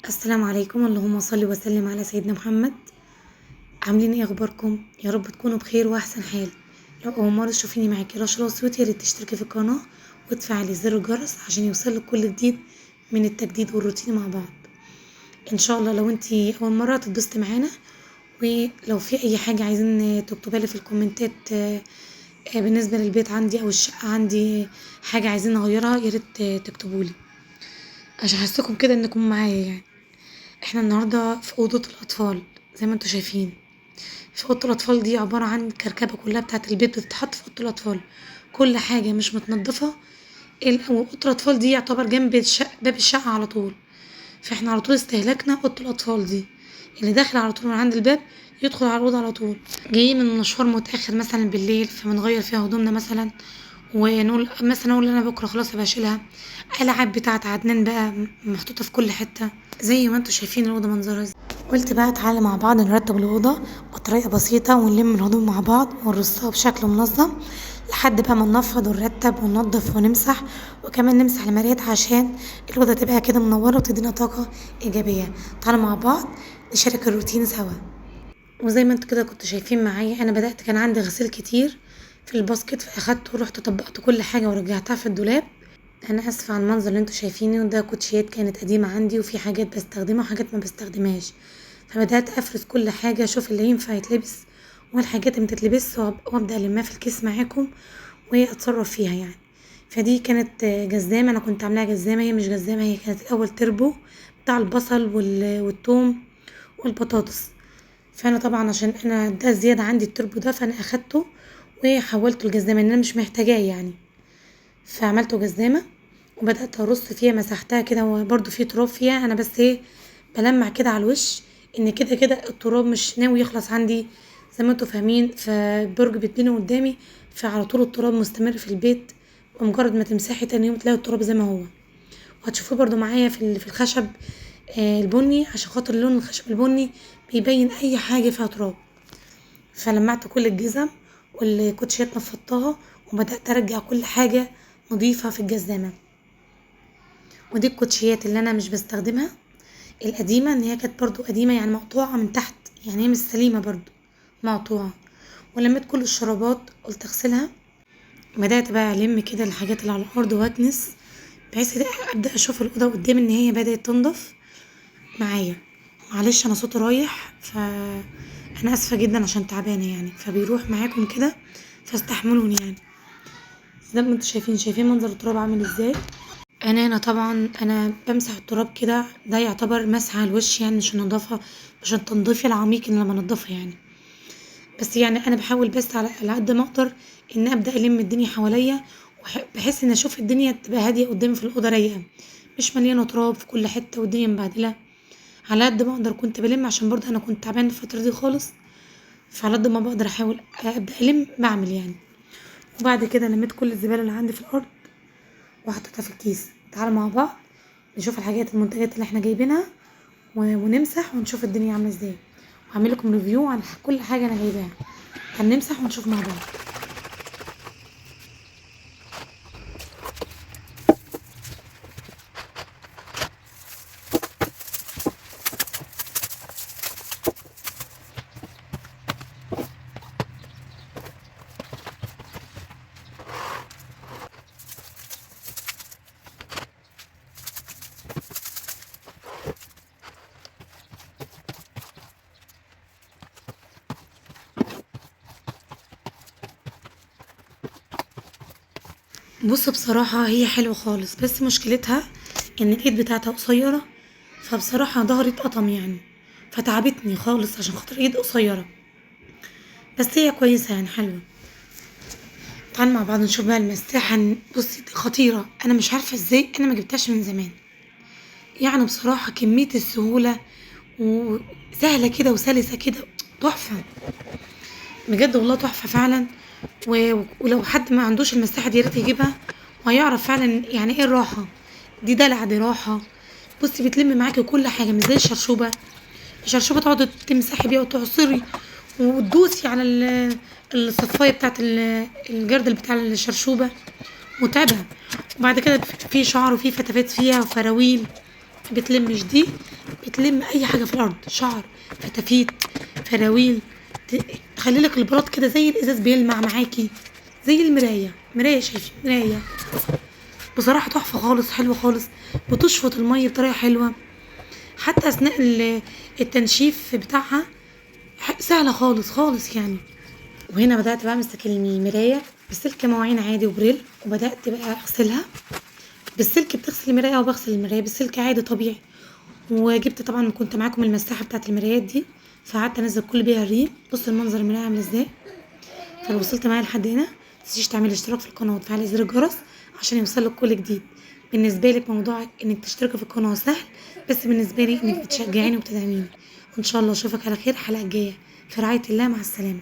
السلام عليكم، اللهم صل وسلم على سيدنا محمد. عاملين ايه؟ اخباركم؟ يا رب تكونوا بخير واحسن حال. لو اول مره تشوفيني معاكي رشا صوتي، يا ريت تشتركي في القناه وتفعلي زر الجرس عشان يوصلك كل جديد من التجديد والروتين مع بعض. ان شاء الله لو انتي اول مره تتبسطي معانا، ولو في اي حاجه عايزين تكتبها لي في الكومنتات، بالنسبه للبيت عندي او الشقه عندي حاجه عايزين نغيرها، يا ريت تكتبولي عشان احسكم كده انكم معايا يعني. احنا النهارده في اوضه الاطفال زي ما انتوا شايفين. في اوضه الاطفال دي عباره عن كركبه كلها بتاعه البيت بتتحط في اوضه الاطفال، كل حاجه مش متنضفه. اوضه الاطفال دي يعتبر جنب باب الشقه على طول، فاحنا على طول استهلاكنا اوضه الاطفال دي. اللي داخل على طول من عند الباب يدخل على الاوضه على طول. جايين من مشوار متاخر مثلا بالليل، فبنغير فيها هدومنا مثلا، ونقول مثلا اقول انا بكره خلاص هبقى اشيلها. العاب بتاعه عدنان بقى محطوطه في كل حته زي ما انتوا شايفين الاوضه منظرها ازاي. قلت بقى تعالى مع بعض نرتب الاوضه بطريقه بسيطه ونلم الهدوم مع بعض ونرصها بشكل منظم لحد بقى ما ننفض ونرتب وننضف ونمسح، وكمان نمسح المرايات عشان الاوضه تبقى كده منوره وتدينا طاقه ايجابيه. تعالوا مع بعض نشارك الروتين سوا. وزي ما انتوا كده كنتوا شايفين معايا، انا بدأت كان عندي غسيل كتير في الباسكت، فاخدته ورحت طبقت كل حاجة ورجعتها في الدولاب. انا اسفة على المنظر اللي انتوا شايفينه ده، كوتشيات كانت قديمة عندي وفي حاجات بستخدمها وحاجات ما بستخدمهاش، فبدأت افرز كل حاجة اشوف اللي ينفع يتلبس والحاجات اللي متتلبس وابدأ المها في الكيس معاكم واتصرف فيها يعني. فدي كانت جزامة، انا كنت عاملاها جزامة، هي مش جزامة، هي كانت الاول تربو بتاع البصل والثوم والبطاطس. فانا طبعا عشان انا ده زياده عندي التربو ده، فانا اخدته وحولته لجزامه ان انا مش محتاجاه يعني. فعملته جزامه وبدات ارص فيها، مسحتها كده وبرده في تراب فيها، انا بس ايه بلمع كده على الوش ان كده كده التراب مش ناوي يخلص عندي زي ما انتوا فاهمين. فبرج بيتبني قدامي، فعلى طول التراب مستمر في البيت، ومجرد ما تمسحي تاني يوم تلاقي التراب زي ما هو. وهتشوفوه برضو معايا في الخشب البني، عشان خاطر لون الخشب البني بيبين اي حاجه فيها تراب. فلمعت كل الجزم والكوتشيات نفضتها وبدات ارجع كل حاجه نظيفه في الجزامه. ودي الكوتشيات اللي انا مش بستخدمها القديمه، ان هي كانت برضو قديمه يعني مقطوعه من تحت، يعني هي مش سليمه برضو مقطوعه. ولميت كل الشرابات قلت اغسلها. بدات بقى الم كده الحاجات اللي على الارض واكنس، بحيث ابدا اشوف الاوضه قدامي ان هي بدات تنضف معايا. معلش انا صوتي رايح، انا اسفه جدا عشان تعبانه يعني، فبيروح معاكم كده فاستحملوني يعني. زي ما انتوا شايفين منظر التراب عامل ازاي. انا طبعا انا بمسح التراب كده، ده يعتبر مسح على الوش يعني، مش النظافه، مش التنظيف العميق اللي لما انضفها يعني. بس يعني انا بحاول بس على قد ما اقدر ان ابدا الم الدنيا حواليا، بحس ان اشوف الدنيا تبقى هاديه قدامي في الاوضه رايقه، مش مليانه تراب في كل حته والدنيا مبهدله. على قد ما اقدر كنت بلم، عشان برضه انا كنت تعبانه الفتره دي خالص، فعلى قد ما بقدر احاول ابدا الم بعمل يعني. وبعد كده لميت كل الزباله اللي عندي في الارض وحطيتها في الكيس. تعالوا مع بعض نشوف الحاجات المنتجات اللي احنا جايبينها ونمسح ونشوف الدنيا عامله ازاي، وهعمل لكم ريفيو عن كل حاجه انا جايباها. هنمسح ونشوف مع بعض. بص بصراحه هي حلوه خالص، بس مشكلتها ان الايد بتاعتها قصيره، فبصراحه ظهري اتقطم يعني، فتعبتني خالص عشان خاطر ايد قصيره. بس هي كويسه يعني حلوه. تعالوا مع بعض نشوف بقى المساحة. بصي دي خطيرة، أنا مش عارفة ازاي أنا ما جبتهاش من زمان يعني. بصراحة كمية السهولة وسهلة كده وسلسة كده، تحفة بجد والله، تحفة فعلا. ولو حد ما عندوش المساحة دي ياريت يجيبها، وهيعرف فعلا يعني ايه الراحة دي. دلع دي راحة. بصي بتلم معاكي كل حاجة، مش زي الشرشوبة. الشرشوبة تقعدي تمسحي بيها وتعصري وتدوسي على الصفاية بتاعت الجردل بتاع الشرشوبة، متعبة. وبعد كده في شعر وفي فتافيت فيها وفراويل، بتلمش دي، بتلم اي حاجه في الارض، شعر، فتافيت، فراويل، تخلي لك البلاط كده زي الازاز بيلمع معاكي، زي المرايه، مرايه، شايفين مرايه. بصراحه تحفه خالص، حلوه خالص، بتشفط الميه بطريقه حلوه، حتى اثناء التنشيف بتاعها سهله خالص خالص يعني. وهنا بدات بقى امسك المرايه بسلك مواعين عادي وبريل، وبدات بقى اغسلها بالسلك. بتغسل المرايه او بغسل المرايه بالسلك عادي طبيعي. وجبت طبعا، كنت معاكم المساحه بتاعت المرايات دي، فقعدت انزل كل بيها الريم. بص المنظر المرايه عامل ازاي. فلو وصلت معايا لحد هنا متنسيش تعملي اشتراك في القناه وتفعلي زر الجرس عشان يوصلك كل جديد. بالنسبه لك موضوع انك تشتركي في القناه سهل، بس بالنسبه لي انك بتشجعيني وبتدعميني. وان شاء الله اشوفك على خير الحلقه الجايه. في رعايه الله، مع السلامه.